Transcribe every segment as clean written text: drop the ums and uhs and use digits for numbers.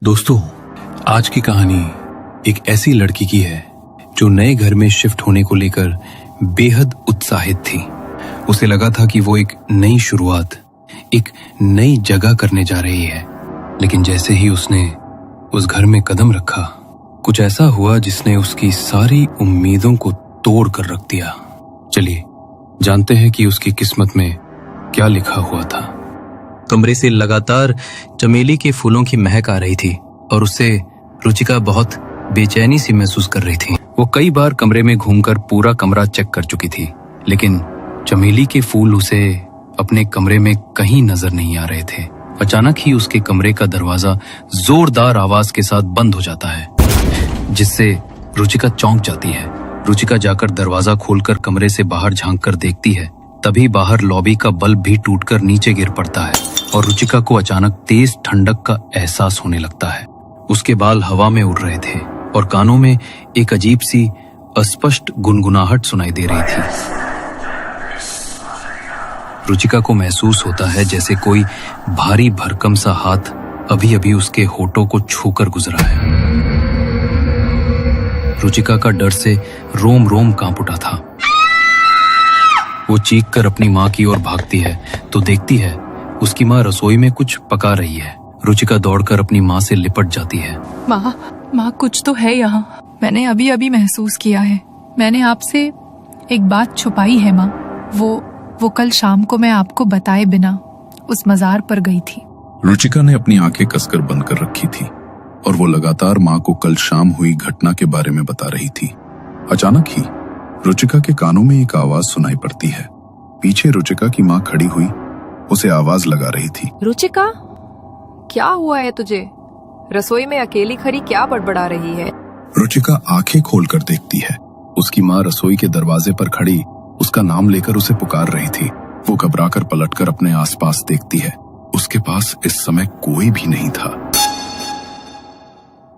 दोस्तों, आज की कहानी एक ऐसी लड़की की है जो नए घर में शिफ्ट होने को लेकर बेहद उत्साहित थी। उसे लगा था कि वो एक नई शुरुआत, एक नई जगह करने जा रही है। लेकिन जैसे ही उसने उस घर में कदम रखा, कुछ ऐसा हुआ जिसने उसकी सारी उम्मीदों को तोड़ कर रख दिया। चलिए जानते हैं कि उसकी किस्मत में क्या लिखा हुआ था। कमरे से लगातार चमेली के फूलों की महक आ रही थी और उससे रुचिका बहुत बेचैनी सी महसूस कर रही थी। वो कई बार कमरे में घूमकर पूरा कमरा चेक कर चुकी थी, लेकिन चमेली के फूल उसे अपने कमरे में कहीं नजर नहीं आ रहे थे। अचानक ही उसके कमरे का दरवाजा जोरदार आवाज के साथ बंद हो जाता है, जिससे रुचिका चौंक जाती है। रुचिका जाकर दरवाजा खोलकर कमरे से बाहर झांक कर देखती है। तभी बाहर लॉबी का बल्ब भी टूटकर नीचे गिर पड़ता है और रुचिका को अचानक तेज ठंडक का एहसास होने लगता है। उसके बाल हवा में उड़ रहे थे और कानों में एक अजीब सी अस्पष्ट गुनगुनाहट सुनाई दे रही थी। रुचिका को महसूस होता है जैसे कोई भारी भरकम सा हाथ अभी अभी उसके होठों को छूकर गुजरा है। रुचिका का डर से रोम रोम कांप उठा था। वो चीख कर अपनी माँ की ओर भागती है तो देखती है उसकी माँ रसोई में कुछ पका रही है। रुचिका दौड़कर अपनी माँ से लिपट जाती है। माँ कुछ तो है यहाँ। मैंने अभी अभी महसूस किया है। मैंने आपसे एक बात छुपाई है माँ। वो कल शाम को मैं आपको बताए बिना उस मजार पर गई थी। रुचिका ने अपनी आंखें कसकर बंद कर रखी थी और वो लगातार माँ को कल शाम हुई घटना के बारे में बता रही थी। अचानक ही रुचिका के कानों में एक आवाज सुनाई पड़ती है। पीछे रुचिका की माँ खड़ी हुई उसे आवाज लगा रही थी। रुचिका, क्या हुआ है तुझे? रसोई में अकेली खड़ी क्या बड़बड़ा रही है? रुचिका आंखें खोलकर देखती है। उसकी माँ रसोई के दरवाजे पर खड़ी उसका नाम लेकर उसे पुकार रही थी। वो घबराकर पलटकर अपने आसपास देखती है। उसके पास इस समय कोई भी नहीं था।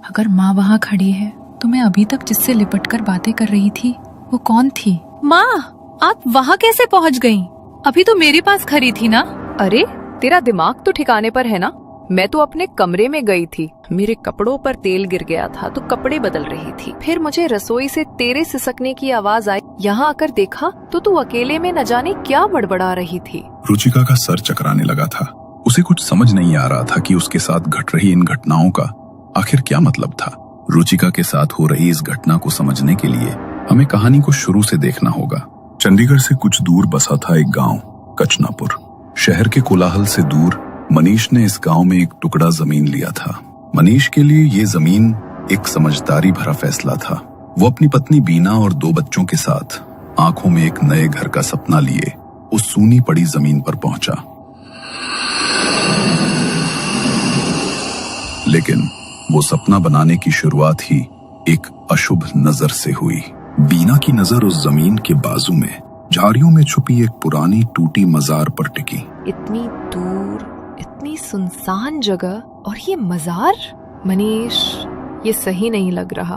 अगर माँ वहाँ खड़ी है तो मैं अभी तक जिससे लिपटकर बातें कर रही थी वो कौन थी? माँ, आप वहाँ कैसे पहुँच गईं? अभी तो मेरे पास खड़ी थी ना। अरे, तेरा दिमाग तो ठिकाने पर है ना? मैं तो अपने कमरे में गई थी। मेरे कपड़ों पर तेल गिर गया था तो कपड़े बदल रही थी। फिर मुझे रसोई से तेरे सिसकने की आवाज आई। यहाँ आकर देखा तो तू अकेले में न जाने क्या बड़बड़ा रही थी। रुचिका का सर चकराने लगा था। उसे कुछ समझ नहीं आ रहा था कि उसके साथ घट रही इन घटनाओं का आखिर क्या मतलब था। रुचिका के साथ हो रही इस घटना को समझने के लिए हमें कहानी को शुरू से देखना होगा। चंडीगढ़ से कुछ दूर बसा था एक गांव, कचनापुर। शहर के कोलाहल से दूर मनीष ने इस गांव में एक टुकड़ा जमीन लिया था। मनीष के लिए ये जमीन एक समझदारी भरा फैसला था। वो अपनी पत्नी बीना और 2 बच्चों के साथ आंखों में एक नए घर का सपना लिए उस सूनी पड़ी जमीन पर पहुंचा। लेकिन वो सपना बनाने की शुरुआत ही एक अशुभ नजर से हुई। बीना की नजर उस जमीन के बाजू में झाड़ियों में छुपी एक पुरानी टूटी मजार पर टिकी। इतनी दूर, इतनी सुनसान जगह और ये मजार? मनीष, ये सही नहीं लग रहा।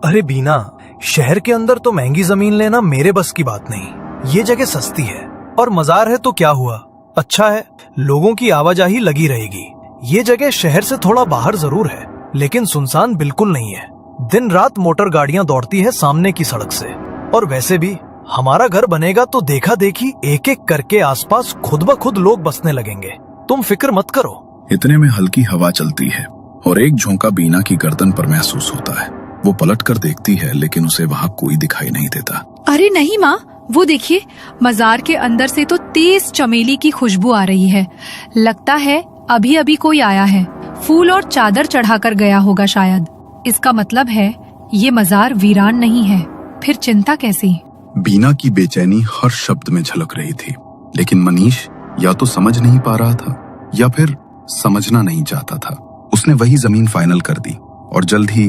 अरे बीना, शहर के अंदर तो महंगी जमीन लेना मेरे बस की बात नहीं। ये जगह सस्ती है और मजार है तो क्या हुआ? अच्छा है, लोगों की आवाजाही लगी रहेगी। ये जगह शहर से थोड़ा बाहर जरूर है, लेकिन सुनसान बिल्कुल नहीं है। दिन रात मोटर गाड़ियां दौड़ती है सामने की सड़क से। और वैसे भी हमारा घर बनेगा तो देखा देखी एक एक करके आसपास खुद ब खुद लोग बसने लगेंगे। तुम फिक्र मत करो। इतने में हल्की हवा चलती है और एक झोंका बीना की गर्दन पर महसूस होता है। वो पलट कर देखती है लेकिन उसे वहाँ कोई दिखाई नहीं देता। अरे नहीं माँ, वो देखिए, मजार के अंदर से तो तेज चमेली की खुशबू आ रही है। लगता है अभी अभी कोई आया है। फूल और चादर चढ़ाकर गया होगा शायद। इसका मतलब है ये मजार वीरान नहीं है। फिर चिंता कैसी? बीना की बेचैनी हर शब्द में झलक रही थी, लेकिन मनीष या तो समझ नहीं पा रहा था या फिर समझना नहीं चाहता था। उसने वही जमीन फाइनल कर दी और जल्द ही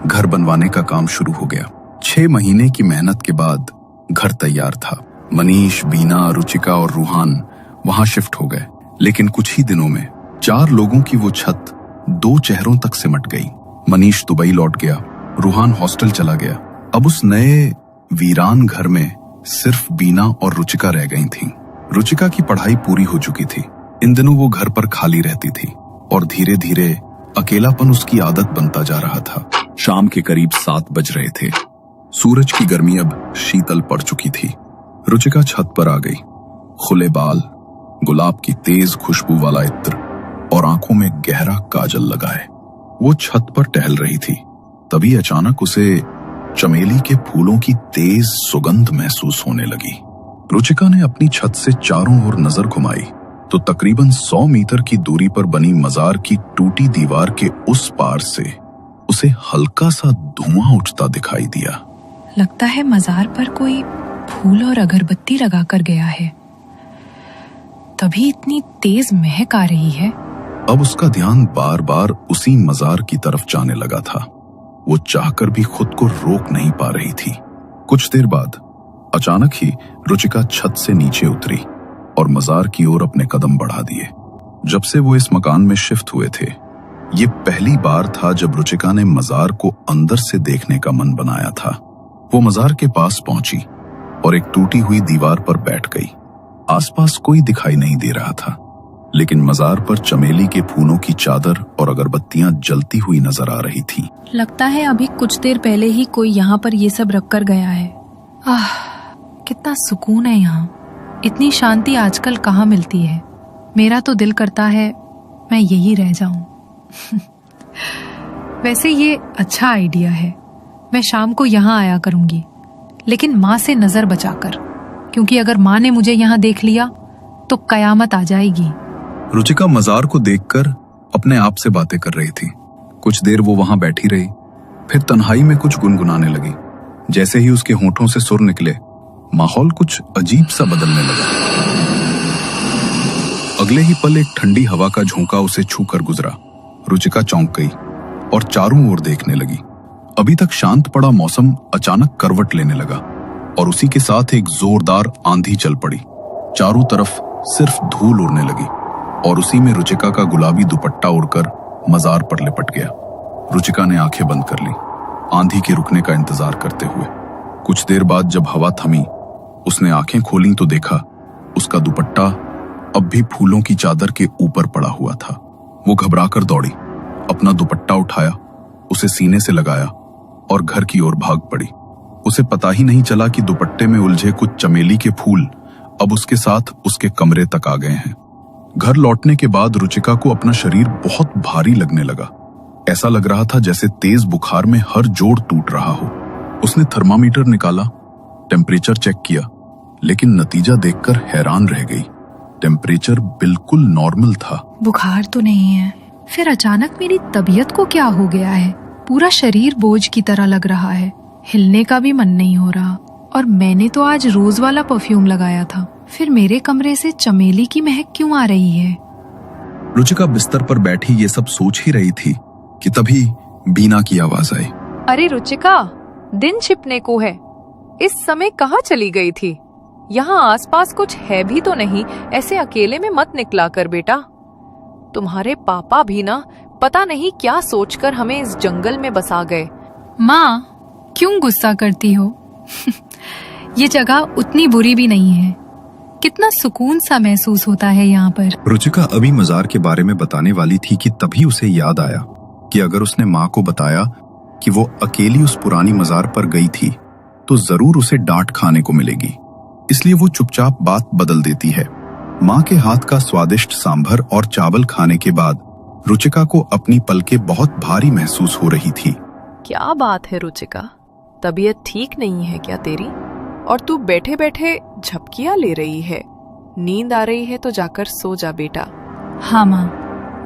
घर बनवाने का काम शुरू हो गया। 6 महीने की मेहनत के बाद घर तैयार था। मनीष, बीना, रुचिका और रूहान वहां शिफ्ट हो गए। लेकिन कुछ ही दिनों में 4 लोगों की वो छत 2 चेहरों तक सिमट गई। मनीष दुबई लौट गया, रूहान हॉस्टल चला गया। अब उस नए वीरान घर में सिर्फ बीना और रुचिका रह गई थीं। रुचिका की पढ़ाई पूरी हो चुकी थी। इन दिनों वो घर पर खाली रहती थी और धीरे धीरे अकेलापन उसकी आदत बनता जा रहा था। शाम के करीब 7 बज रहे थे। सूरज की गर्मी अब शीतल पड़ चुकी थी। रुचिका छत पर आ गई। खुले बाल, गुलाब की तेज खुशबू वाला इत्र और आंखों में गहरा काजल लगाए वो छत पर टहल रही थी। तभी अचानक उसे चमेली के फूलों की तेज सुगंध महसूस होने लगी। रुचिका ने अपनी छत से चारों ओर नजर घुमाई तो तकरीबन 100 मीटर की दूरी पर बनी मजार की टूटी दीवार के उस पार से उसे हल्का सा धुआं उठता दिखाई दिया। लगता है मजार पर कोई फूल और अगरबत्ती लगाकर गया है, तभी इतनी तेज महक आ रही है। अब उसका ध्यान बार बार उसी मजार की तरफ जाने लगा था। वो चाहकर भी खुद को रोक नहीं पा रही थी। कुछ देर बाद अचानक ही रुचिका छत से नीचे उतरी और मजार की ओर अपने कदम बढ़ा दिए। जब से वो इस मकान में शिफ्ट हुए थे, ये पहली बार था जब रुचिका ने मजार को अंदर से देखने का मन बनाया था। वो मजार के पास पहुंची और एक टूटी हुई दीवार पर बैठ गई। आसपास कोई दिखाई नहीं दे रहा था, लेकिन मजार पर चमेली के फूलों की चादर और अगरबत्तियां जलती हुई नजर आ रही थी। लगता है अभी कुछ देर पहले ही कोई यहाँ पर ये सब रख कर गया है। कितना सुकून है यहाँ। इतनी शांति आजकल कहाँ मिलती है। मेरा तो दिल करता है मैं यही रह जाऊं। वैसे ये अच्छा आइडिया है। मैं शाम को यहाँ आया करूंगी, लेकिन माँ से नजर बचाकर, क्योंकि अगर माँ ने मुझे यहाँ देख लिया तो कयामत आ जाएगी। रुचिका मजार को देखकर अपने आप से बातें कर रही थी। कुछ देर वो वहां बैठी रही, फिर तन्हाई में कुछ गुनगुनाने लगी। जैसे ही उसके होठों से सुर निकले, माहौल कुछ अजीब सा बदलने लगा। अगले ही पल एक ठंडी हवा का झोंका उसे छूकर गुजरा। रुचिका चौंक गई और चारों ओर देखने लगी। अभी तक शांत पड़ा मौसम अचानक करवट लेने लगा और उसी के साथ एक जोरदार आंधी चल पड़ी। चारों तरफ सिर्फ धूल उड़ने लगी और उसी में रुचिका का गुलाबी दुपट्टा उड़कर मजार पर लिपट गया। रुचिका ने आंखें बंद कर ली, आंधी के रुकने का इंतजार करते हुए। कुछ देर बाद जब हवा थमी, उसने आंखें खोली तो देखा उसका दुपट्टा अब भी फूलों की चादर के ऊपर पड़ा हुआ था। वो घबराकर दौड़ी, अपना दुपट्टा उठाया, उसे सीने से लगाया और घर की ओर भाग पड़ी। उसे पता ही नहीं चला कि दुपट्टे में उलझे कुछ चमेली के फूल अब उसके साथ उसके कमरे तक आ गए हैं। घर लौटने के बाद रुचिका को अपना शरीर बहुत भारी लगने लगा। ऐसा लग रहा था जैसे तेज बुखार में हर जोड़ टूट रहा हो। उसने थर्मामीटर निकाला, टेम्परेचर चेक किया, लेकिन नतीजा देखकर हैरान रह गई। टेम्परेचर बिल्कुल नॉर्मल था। बुखार तो नहीं है, फिर अचानक मेरी तबीयत को क्या हो गया है? पूरा शरीर बोझ की तरह लग रहा है, हिलने का भी मन नहीं हो रहा। और मैंने तो आज रोज वाला परफ्यूम लगाया था, फिर मेरे कमरे से चमेली की महक क्यों आ रही है? रुचिका बिस्तर पर बैठी ये सब सोच ही रही थी कि तभी बीना की आवाज आई। अरे रुचिका, दिन छिपने को है, इस समय कहाँ चली गई थी? यहाँ आसपास कुछ है भी तो नहीं, ऐसे अकेले में मत निकला कर बेटा। तुम्हारे पापा भी ना पता नहीं क्या सोचकर हमें इस जंगल में बसा गए। माँ, क्यों गुस्सा करती हो? ये जगह उतनी बुरी भी नहीं है। कितना सुकून सा महसूस होता है यहाँ पर। रुचिका अभी मजार के बारे में बताने वाली थी कि तभी उसे याद आया कि अगर उसने माँ को बताया कि वो अकेली उस पुरानी मजार पर गई थी तो जरूर उसे डांट खाने को मिलेगी। इसलिए वो चुपचाप बात बदल देती है। माँ के हाथ का स्वादिष्ट सांभर और चावल खाने के बाद रुचिका को अपनी पलकें बहुत भारी महसूस हो रही थी। क्या बात है रुचिका, तबीयत ठीक नहीं है क्या तेरी? और तू बैठे बैठे झपकियां ले रही है। नींद आ रही है तो जाकर सो जा बेटा। हाँ माँ,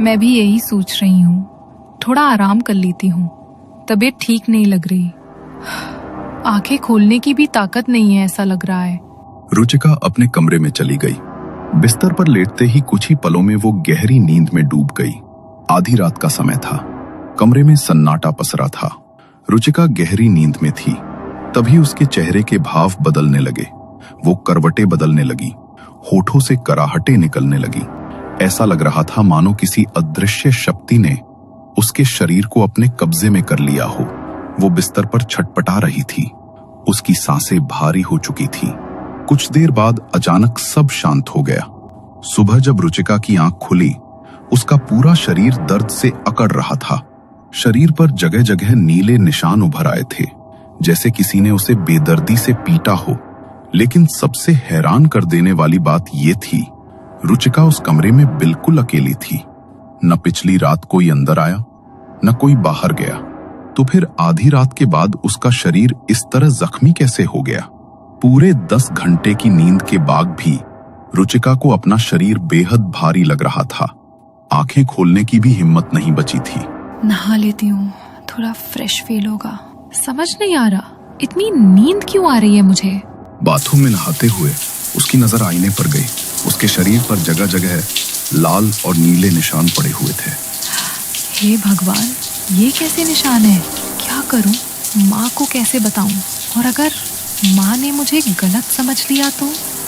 मैं भी यही सोच रही हूँ, थोड़ा आराम कर लेती हूँ। तबीयत ठीक नहीं लग रही, आंखें खोलने की भी ताकत नहीं है ऐसा लग रहा है। रुचिका अपने कमरे में चली गई। बिस्तर पर लेटते ही कुछ ही पलों में वो गहरी नींद में डूब गई। आधी रात का समय था, कमरे में सन्नाटा पसरा था। रुचिका गहरी नींद में थी, तभी उसके चेहरे के भाव बदलने लगे। वो करवटें बदलने लगी, होठों से कराहटें निकलने लगी। ऐसा लग रहा था मानो किसी अदृश्य शक्ति ने उसके शरीर को अपने कब्जे में कर लिया हो। वो बिस्तर पर छटपटा रही थी, उसकी सांसें भारी हो चुकी थी। कुछ देर बाद अचानक सब शांत हो गया। सुबह जब रुचिका की आंख खुली उसका पूरा शरीर दर्द से अकड़ रहा था। शरीर पर जगह जगह नीले निशान उभर आए थे, जैसे किसी ने उसे बेदर्दी से पीटा हो। लेकिन सबसे हैरान कर देने वाली बात यह थी, रुचिका उस कमरे में बिल्कुल अकेली थी। न पिछली रात कोई अंदर आया, न कोई बाहर गया। तो फिर आधी रात के बाद उसका शरीर इस तरह जख्मी कैसे हो गया? पूरे 10 घंटे की नींद के बाद भी रुचिका को अपना शरीर बेहद भारी लग रहा था। आंखें खोलने की भी हिम्मत नहीं बची थी। नहा लेती हूँ, थोड़ा फ्रेश फील होगा। समझ नहीं आ रहा इतनी नींद क्यों आ रही है मुझे। बाथरूम में नहाते हुए उसकी नजर आईने पर गई। उसके शरीर पर जगह जगह लाल और नीले निशान पड़े हुए थे। हे भगवान, ये कैसे निशान है? क्या करूं? माँ को कैसे बताऊं? और अगर माँ ने मुझे गलत समझ लिया तो?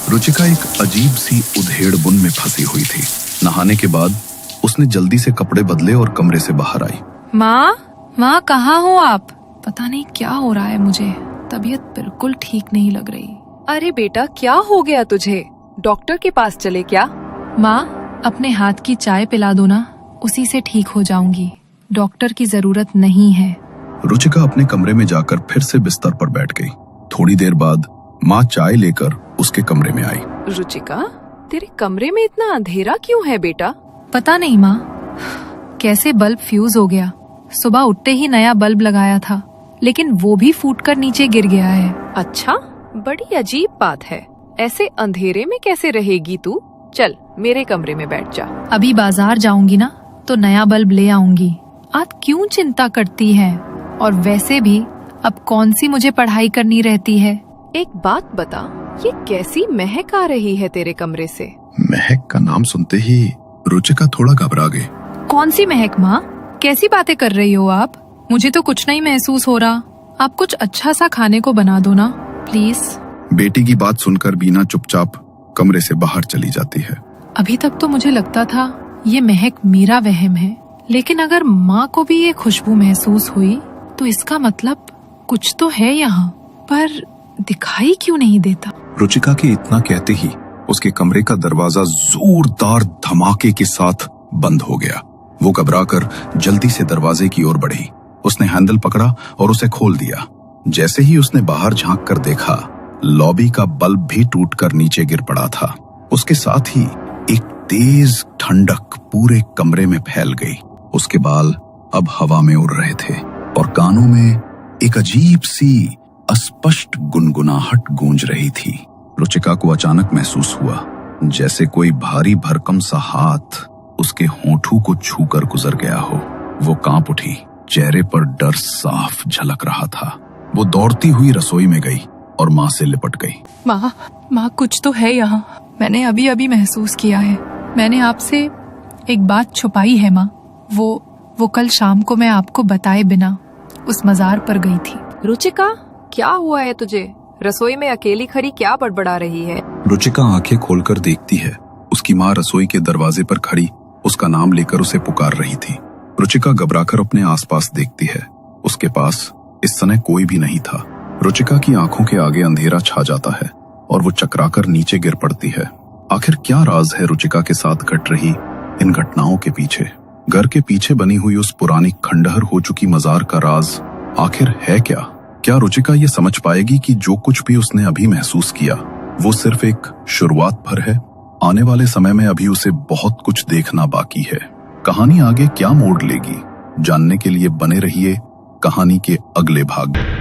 रुचिका एक अजीब सी उधेड़ बुन में फंसी हुई थी। नहाने के बाद उसने जल्दी से कपड़े बदले और कमरे से बाहर आई। माँ कहाँ हो आप? पता नहीं क्या हो रहा है मुझे, तबीयत बिल्कुल ठीक नहीं लग रही। अरे बेटा, क्या हो गया तुझे? डॉक्टर के पास चले क्या? माँ, अपने हाथ की चाय पिला दो ना, उसी से ठीक हो जाऊंगी। डॉक्टर की जरूरत नहीं है। रुचिका अपने कमरे में जाकर फिर से बिस्तर पर बैठ गई। थोड़ी देर बाद माँ चाय लेकर उसके कमरे में आई। रुचिका, तेरे कमरे में इतना अंधेरा क्यों है बेटा? पता नहीं माँ, कैसे बल्ब फ्यूज हो गया। सुबह उठते ही नया बल्ब लगाया था, लेकिन वो भी फूटकर नीचे गिर गया है। अच्छा, बड़ी अजीब बात है। ऐसे अंधेरे में कैसे रहेगी तू? चल मेरे कमरे में बैठ जा। अभी बाजार जाऊंगी ना तो नया बल्ब ले आऊंगी। आप क्यों चिंता करती हैं? और वैसे भी अब कौन सी मुझे पढ़ाई करनी रहती है। एक बात बता, ये कैसी महक आ रही है तेरे कमरे से? महक का नाम सुनते ही रुचिका थोड़ा घबरा गई। कौन सी महक माँ? कैसी बातें कर रही हो आप? मुझे तो कुछ नहीं महसूस हो रहा। आप कुछ अच्छा सा खाने को बना दो ना प्लीज। बेटी की बात सुनकर बीना चुपचाप कमरे से बाहर चली जाती है। अभी तक तो मुझे लगता था ये महक मेरा वहम है, लेकिन अगर माँ को भी ये खुशबू महसूस हुई तो इसका मतलब कुछ तो है यहाँ, पर दिखाई क्यों नहीं देता। रुचिका के इतना कहते ही उसके कमरे का दरवाजा जोरदार धमाके के साथ बंद हो गया। वो घबराकर जल्दी से दरवाजे की ओर बढ़ी। उसने हैंडल पकड़ा और उसे खोल दिया। जैसे ही उसने बाहर झांक कर देखा, लॉबी का बल्ब भी टूटकर नीचे गिर पड़ा था। उसके साथ ही एक तेज ठंडक पूरे कमरे में फैल गई। उसके बाल अब हवा में उड़ रहे थे और कानों में एक अजीब सी अस्पष्ट गुनगुनाहट गूंज रही थी। रुचिका को अचानक महसूस हुआ जैसे कोई भारी भरकम सा हाथ उसके होंठों को छूकर गुजर गया हो। वो कांप उठी, चेहरे पर डर साफ झलक रहा था। वो दौड़ती हुई रसोई में गई और माँ से लिपट गई। माँ कुछ तो है यहाँ। मैंने अभी अभी महसूस किया है। मैंने आपसे एक बात छुपाई है माँ। वो कल शाम को मैं आपको बताए बिना उस मजार पर गई थी। रुचिका, क्या हुआ है तुझे? रसोई में अकेली खड़ी क्या बड़बड़ा रही है? रुचिका आंखें खोलकर देखती है। उसकी माँ रसोई के दरवाजे पर खड़ी उसका नाम लेकर उसे पुकार रही थी। रुचिका घबराकर अपने आसपास देखती है। उसके पास इस समय कोई भी नहीं था। रुचिका की आंखों के आगे अंधेरा छा जाता है और वो चकराकर नीचे गिर पड़ती है। आखिर क्या राज है रुचिका के साथ घट रही इन घटनाओं के पीछे? घर के पीछे बनी हुई उस पुरानी खंडहर हो चुकी मजार का राज आखिर है क्या? क्या रुचिका ये समझ पाएगी कि जो कुछ भी उसने अभी महसूस किया वो सिर्फ एक शुरुआत भर है? आने वाले समय में अभी उसे बहुत कुछ देखना बाकी है। कहानी आगे क्या मोड़ लेगी, जानने के लिए बने रहिए कहानी के अगले भाग में।